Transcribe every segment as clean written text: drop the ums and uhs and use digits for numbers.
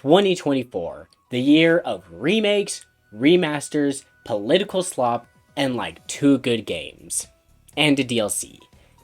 2024, the year of remakes, remasters, political slop, and like 2 good games. And a DLC.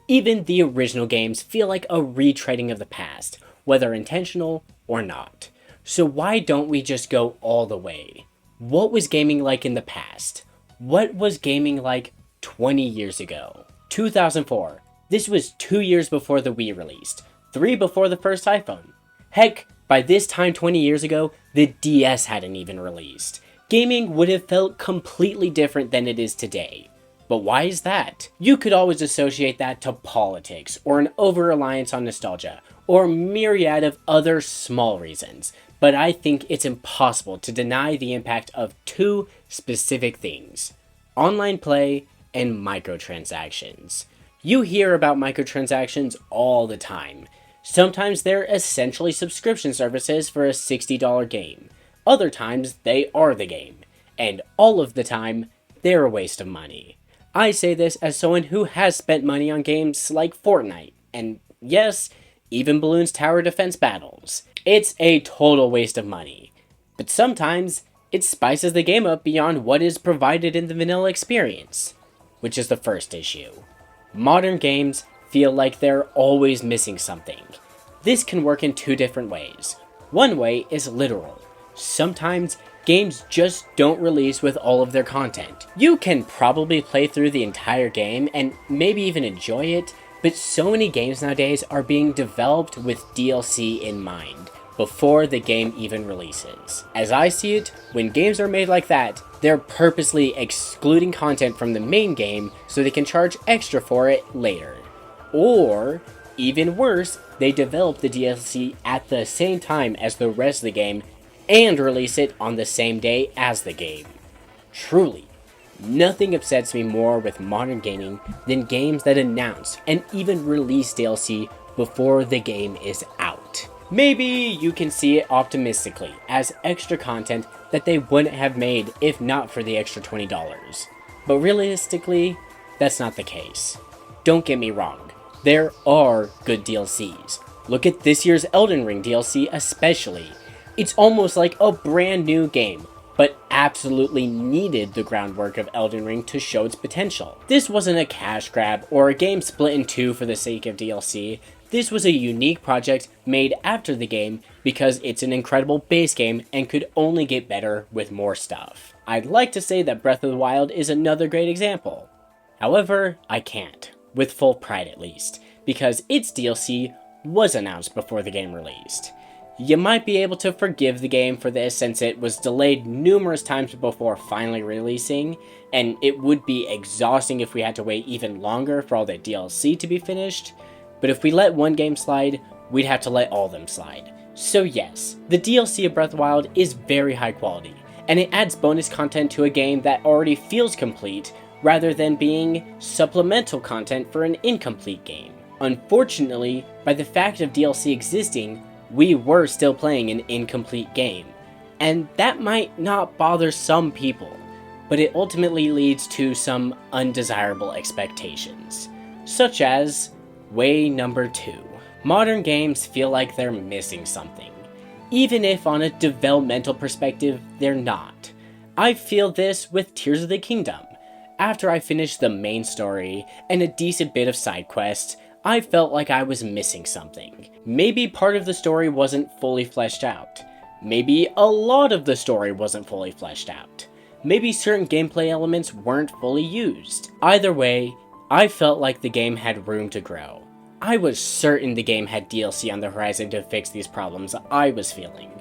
Even the original games feel like a retreading of the past, whether intentional or not. So why don't we just go all the way? What was gaming like in the past? What was gaming like 20 years ago? 2004. This was 2 years before the Wii released. 3 before the first iPhone. Heck, by this time 20 years ago, the DS hadn't even released. Gaming would have felt completely different than it is today. But why is that? You could always associate that to politics, or an over-reliance on nostalgia, or a myriad of other small reasons. But I think it's impossible to deny the impact of 2 specific things: online play and microtransactions. You hear about microtransactions all the time. Sometimes they're essentially subscription services for a $60 game. Other times they are the game. And all of the time, they're a waste of money. I say this as someone who has spent money on games like Fortnite, and yes, even Bloons Tower Defense Battles. It's a total waste of money. But sometimes, it spices the game up beyond what is provided in the vanilla experience. Which is the first issue. Modern games feel like they're always missing something. This can work in 2 different ways. One way is literal. Sometimes, games just don't release with all of their content. You can probably play through the entire game and maybe even enjoy it, but so many games nowadays are being developed with DLC in mind, before the game even releases. As I see it, when games are made like that, they're purposely excluding content from the main game so they can charge extra for it later. Or, even worse, they develop the DLC at the same time as the rest of the game and release it on the same day as the game. Truly, nothing upsets me more with modern gaming than games that announce and even release DLC before the game is out. Maybe you can see it optimistically as extra content that they wouldn't have made if not for the extra $20. But realistically, that's not the case. Don't get me wrong, there are good DLCs. Look at this year's Elden Ring DLC especially. It's almost like a brand new game, but absolutely needed the groundwork of Elden Ring to show its potential. This wasn't a cash grab or a game split in 2 for the sake of DLC. This was a unique project made after the game because it's an incredible base game and could only get better with more stuff. I'd like to say that Breath of the Wild is another great example. However, I can't, with full pride at least, because its DLC was announced before the game released. You might be able to forgive the game for this since it was delayed numerous times before finally releasing, and it would be exhausting if we had to wait even longer for all the DLC to be finished. But if we let one game slide, we'd have to let all of them slide. So yes, the DLC of Breath of the Wild is very high quality, and it adds bonus content to a game that already feels complete, rather than being supplemental content for an incomplete game. Unfortunately, by the fact of DLC existing, we were still playing an incomplete game, and that might not bother some people, but it ultimately leads to some undesirable expectations, such as way number 2. Modern games feel like they're missing something, even if on a developmental perspective, they're not. I feel this with Tears of the Kingdom. After I finished the main story and a decent bit of side quests, I felt like I was missing something. Maybe part of the story wasn't fully fleshed out. Maybe a lot of the story wasn't fully fleshed out. Maybe certain gameplay elements weren't fully used. Either way, I felt like the game had room to grow. I was certain the game had DLC on the horizon to fix these problems I was feeling.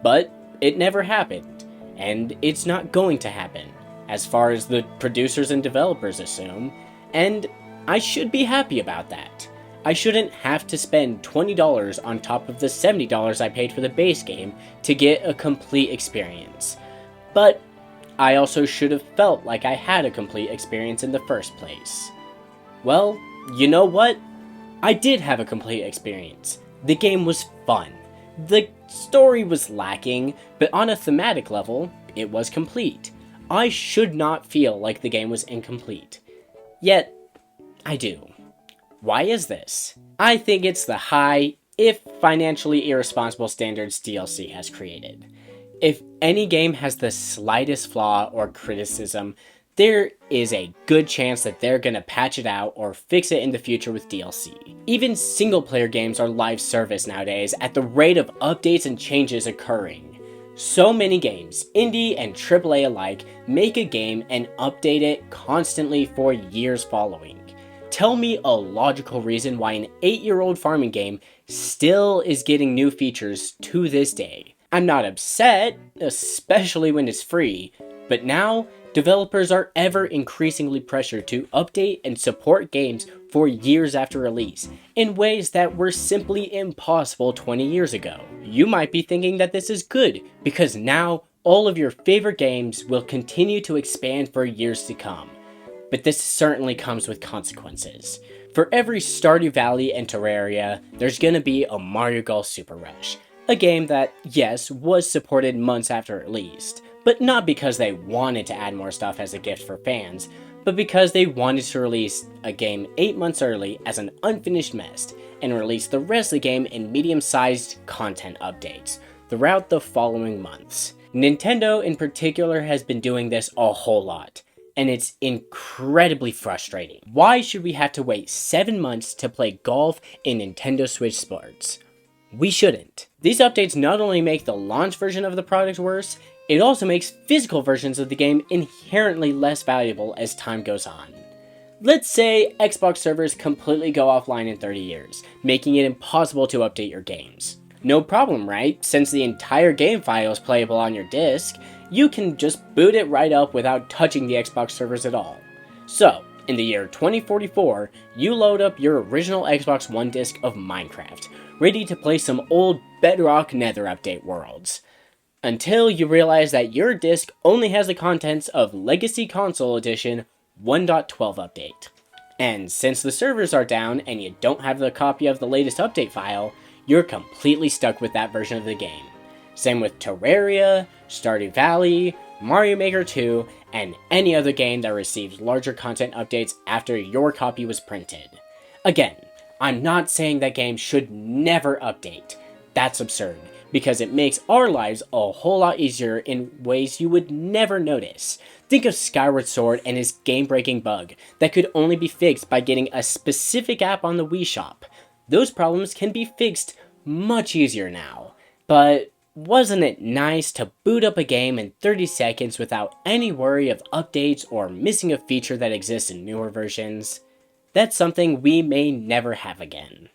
But it never happened, and it's not going to happen, as far as the producers and developers assume, and I should be happy about that. I shouldn't have to spend $20 on top of the $70 I paid for the base game to get a complete experience. But I also should have felt like I had a complete experience in the first place. Well, you know what? I did have a complete experience. The game was fun. The story was lacking, but on a thematic level, it was complete. I should not feel like the game was incomplete. Yet, I do. Why is this? I think it's the high if financially irresponsible standards DLC has created. If any game has the slightest flaw or criticism, there is a good chance that they're gonna patch it out or fix it in the future with DLC. Even single player games are live service nowadays at the rate of updates and changes occurring. So many games, indie and AAA alike, make a game and update it constantly for years following. Tell me a logical reason why an 8-year-old farming game still is getting new features to this day. I'm not upset, especially when it's free, but now developers are ever increasingly pressured to update and support games for years after release in ways that were simply impossible 20 years ago. You might be thinking that this is good because now all of your favorite games will continue to expand for years to come. But this certainly comes with consequences. For every Stardew Valley and Terraria, there's gonna be a Mario Golf Super Rush. A game that, yes, was supported months after it released, but not because they wanted to add more stuff as a gift for fans, but because they wanted to release a game 8 months early as an unfinished mess, and release the rest of the game in medium-sized content updates throughout the following months. Nintendo in particular has been doing this a whole lot, and it's incredibly frustrating. Why should we have to wait 7 months to play golf in Nintendo Switch Sports? We shouldn't. These updates not only make the launch version of the product worse, it also makes physical versions of the game inherently less valuable as time goes on. Let's say Xbox servers completely go offline in 30 years, making it impossible to update your games. No problem, right? Since the entire game file is playable on your disc, you can just boot it right up without touching the Xbox servers at all. So, in the year 2044, you load up your original Xbox One disc of Minecraft, ready to play some old Bedrock Nether update worlds. Until you realize that your disc only has the contents of Legacy Console Edition 1.12 update. And since the servers are down and you don't have the copy of the latest update file, you're completely stuck with that version of the game. Same with Terraria, Stardew Valley, Mario Maker 2, and any other game that receives larger content updates after your copy was printed. Again, I'm not saying that games should never update. That's absurd, because it makes our lives a whole lot easier in ways you would never notice. Think of Skyward Sword and its game-breaking bug that could only be fixed by getting a specific app on the Wii Shop. Those problems can be fixed much easier now. But wasn't it nice to boot up a game in 30 seconds without any worry of updates or missing a feature that exists in newer versions? That's something we may never have again.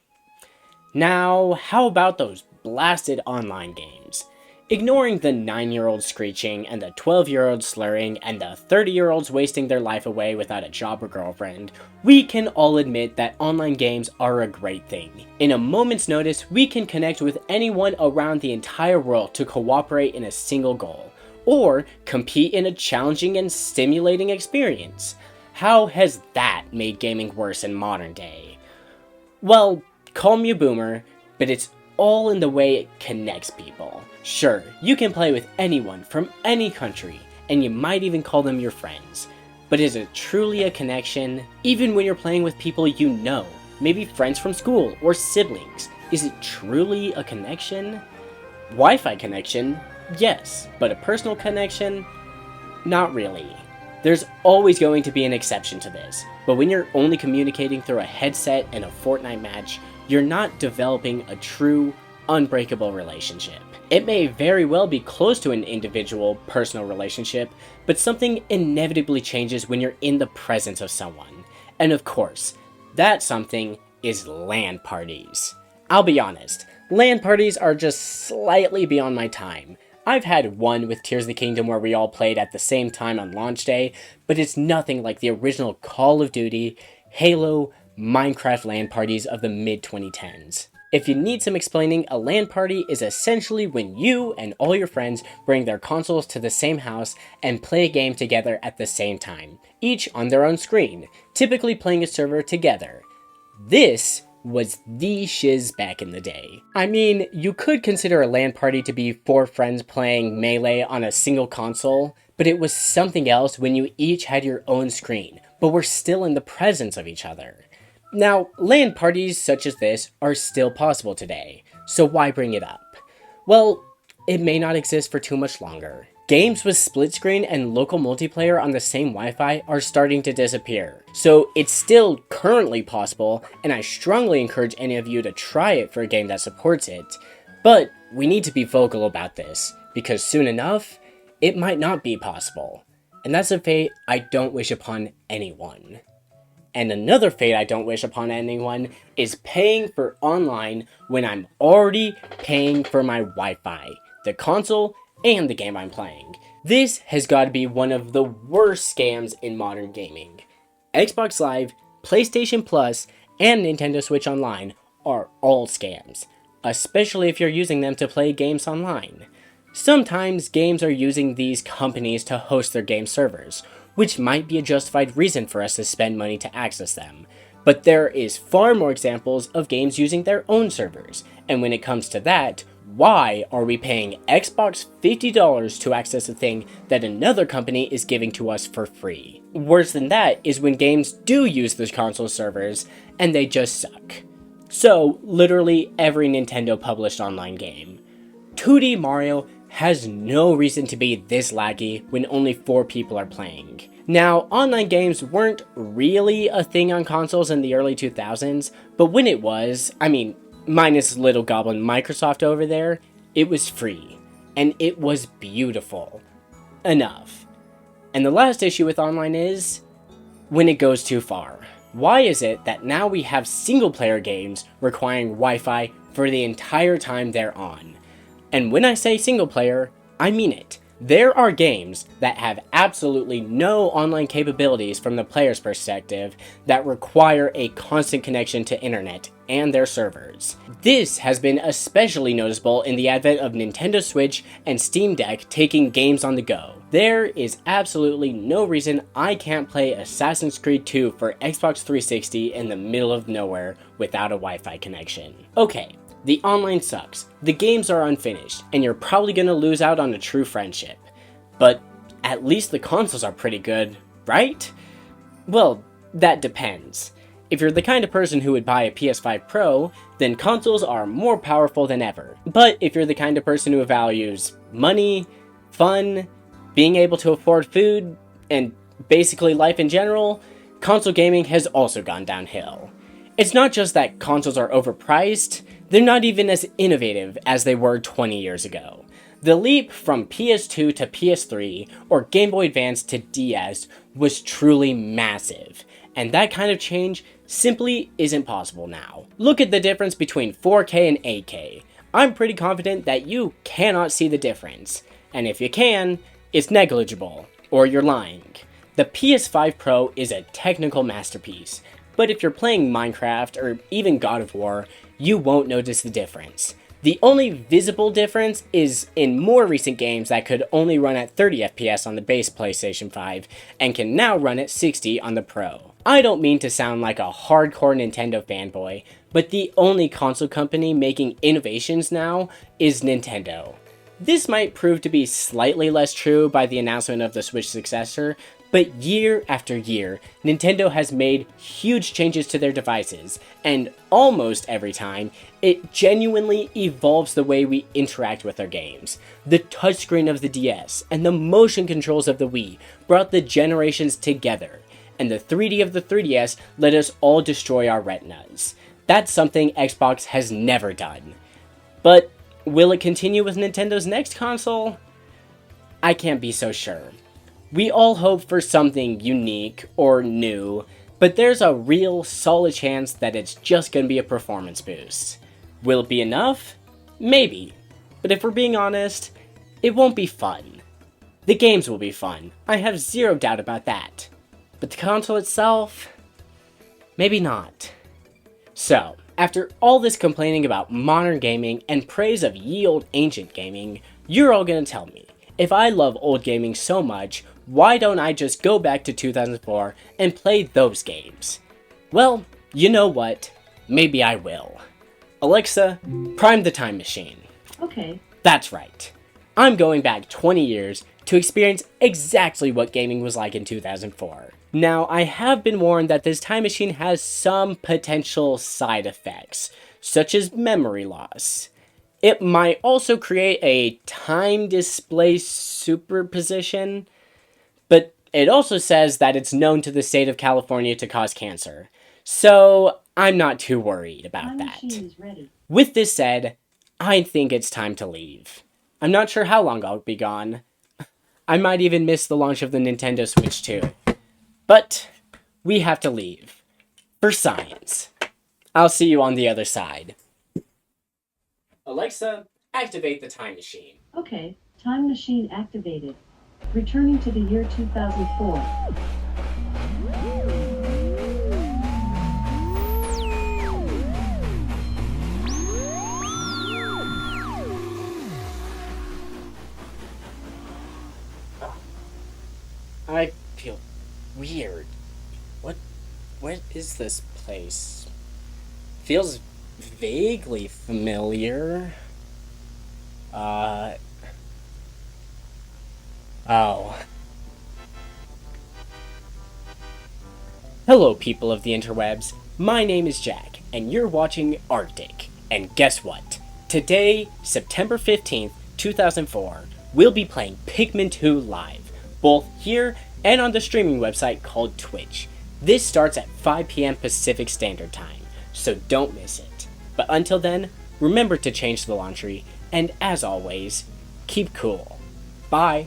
Now, how about those blasted online games? Ignoring the 9-year-old screeching and the 12-year-old slurring and the 30-year-olds wasting their life away without a job or girlfriend, we can all admit that online games are a great thing. In a moment's notice, we can connect with anyone around the entire world to cooperate in a single goal, or compete in a challenging and stimulating experience. How has that made gaming worse in modern day? Well, call me a boomer, but it's all in the way it connects people. Sure, you can play with anyone from any country, and you might even call them your friends. But is it truly a connection? Even when you're playing with people you know, maybe friends from school or siblings, is it truly a connection? Wi-Fi connection? Yes, but a personal connection? Not really. There's always going to be an exception to this, but when you're only communicating through a headset and a Fortnite match, you're not developing a true, unbreakable relationship. It may very well be close to an individual, personal relationship, but something inevitably changes when you're in the presence of someone. And of course, that something is LAN parties. I'll be honest, LAN parties are just slightly beyond my time. I've had one with Tears of the Kingdom where we all played at the same time on launch day, but it's nothing like the original Call of Duty, Halo, Minecraft LAN parties of the mid-2010s. If you need some explaining, a LAN party is essentially when you and all your friends bring their consoles to the same house and play a game together at the same time, each on their own screen, typically playing a server together. This was the shiz back in the day. I mean, you could consider a LAN party to be 4 friends playing Melee on a single console, but it was something else when you each had your own screen, but were still in the presence of each other. Now, LAN parties such as this are still possible today, so why bring it up? Well, it may not exist for too much longer. Games with split screen and local multiplayer on the same Wi-Fi are starting to disappear. So it's still currently possible, and I strongly encourage any of you to try it for a game that supports it. But we need to be vocal about this, because soon enough, it might not be possible. And that's a fate I don't wish upon anyone. And another fate I don't wish upon anyone is paying for online when I'm already paying for my Wi-Fi, the console, and the game I'm playing. This has got to be one of the worst scams in modern gaming. Xbox Live, PlayStation Plus, and Nintendo Switch Online are all scams, especially if you're using them to play games online. Sometimes games are using these companies to host their game servers, which might be a justified reason for us to spend money to access them. But there is far more examples of games using their own servers, and when it comes to that, why are we paying Xbox $50 to access a thing that another company is giving to us for free? Worse than that is when games do use the console servers, and they just suck. So, literally every Nintendo published online game. 2D Mario has no reason to be this laggy when only 4 people are playing. Now, online games weren't really a thing on consoles in the early 2000s, but when it was, minus little goblin Microsoft over there, it was free. And it was beautiful. Enough. And the last issue with online is when it goes too far. Why is it that now we have single-player games requiring Wi-Fi for the entire time they're on? And when I say single player, I mean it. There are games that have absolutely no online capabilities from the player's perspective that require a constant connection to internet and their servers. This has been especially noticeable in the advent of Nintendo Switch and Steam Deck taking games on the go. There is absolutely no reason I can't play Assassin's Creed 2 for Xbox 360 in the middle of nowhere without a Wi-Fi connection. Okay. The online sucks, the games are unfinished, and you're probably gonna lose out on a true friendship. But at least the consoles are pretty good, right? Well, that depends. If you're the kind of person who would buy a PS5 Pro, then consoles are more powerful than ever. But if you're the kind of person who values money, fun, being able to afford food, and basically life in general, console gaming has also gone downhill. It's not just that consoles are overpriced, they're not even as innovative as they were 20 years ago. The leap from PS2 to PS3, or Game Boy Advance to DS, was truly massive, and that kind of change simply isn't possible now. Look at the difference between 4K and 8K. I'm pretty confident that you cannot see the difference, and if you can, it's negligible, or you're lying. The PS5 Pro is a technical masterpiece, but if you're playing Minecraft or even God of War, you won't notice the difference. The only visible difference is in more recent games that could only run at 30 FPS on the base PlayStation 5 and can now run at 60 on the Pro. I don't mean to sound like a hardcore Nintendo fanboy, but the only console company making innovations now is Nintendo. This might prove to be slightly less true by the announcement of the Switch successor, but year after year, Nintendo has made huge changes to their devices, and almost every time, it genuinely evolves the way we interact with our games. The touchscreen of the DS and the motion controls of the Wii brought the generations together, and the 3D of the 3DS let us all destroy our retinas. That's something Xbox has never done. But will it continue with Nintendo's next console? I can't be so sure. We all hope for something unique or new, but there's a real solid chance that it's just gonna be a performance boost. Will it be enough? Maybe. But if we're being honest, it won't be fun. The games will be fun, I have zero doubt about that. But the console itself? Maybe not. So, after all this complaining about modern gaming and praise of ye olde ancient gaming, you're all gonna tell me, if I love old gaming so much, why don't I just go back to 2004 and play those games? Well, you know what? Maybe I will. Alexa, prime the time machine. Okay. That's right. I'm going back 20 years to experience exactly what gaming was like in 2004. Now, I have been warned that this time machine has some potential side effects, such as memory loss. It might also create a time display superposition, but it also says that it's known to the state of California to cause cancer. So, I'm not too worried about that. With this said, I think it's time to leave. I'm not sure how long I'll be gone. I might even miss the launch of the Nintendo Switch too. But we have to leave. For science. I'll see you on the other side. Alexa, activate the time machine. Okay, time machine activated. Returning to the year 2004. I feel weird. What is this place? Feels vaguely familiar. Oh. Hello, people of the interwebs. My name is Jack, and you're watching Arctic. And guess what? Today, September 15th, 2004, we'll be playing Pikmin 2 live, both here and on the streaming website called Twitch. This starts at 5 p.m. Pacific Standard Time, so don't miss it. But until then, remember to change the laundry, and as always, keep cool. Bye!